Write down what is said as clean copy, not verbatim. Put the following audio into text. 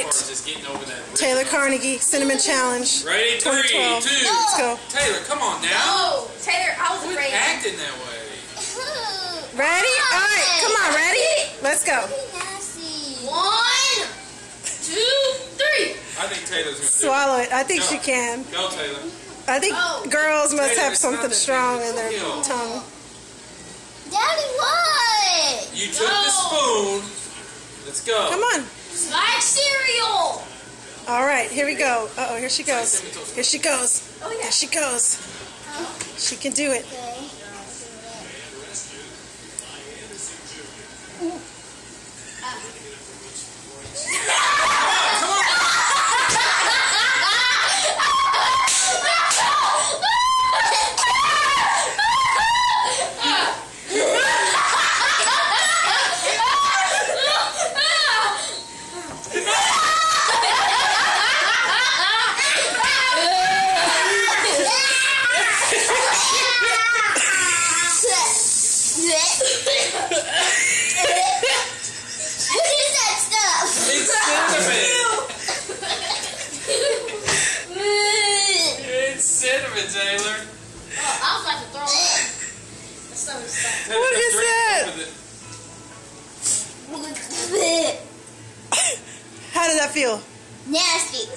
as just getting over that. Taylor Carnegie Cinnamon Challenge. Ready? 3, 2. Let's go. Taylor, come on now. No, Taylor, I was Quit afraid. acting that way. Ready? All right, come on, ready? Let's go. 1, 2, 3. I think Taylor's going to Swallow it. I think Go. she can. Go, Taylor. I think girls must Taylor, have it's something not that strong big in of a their deal. tongue. Daddy, what? You took the spoon. Let's go. Come on. Like cereal. All right, here we go. Uh-oh, here she goes. Here she goes. Oh, yeah. Here she goes. She can do it. Okay. It's cinnamon. It's cinnamon, Taylor. I was about to throw up. That's so sad. Taylor, What come is drink that? with it. How did that feel? Nasty.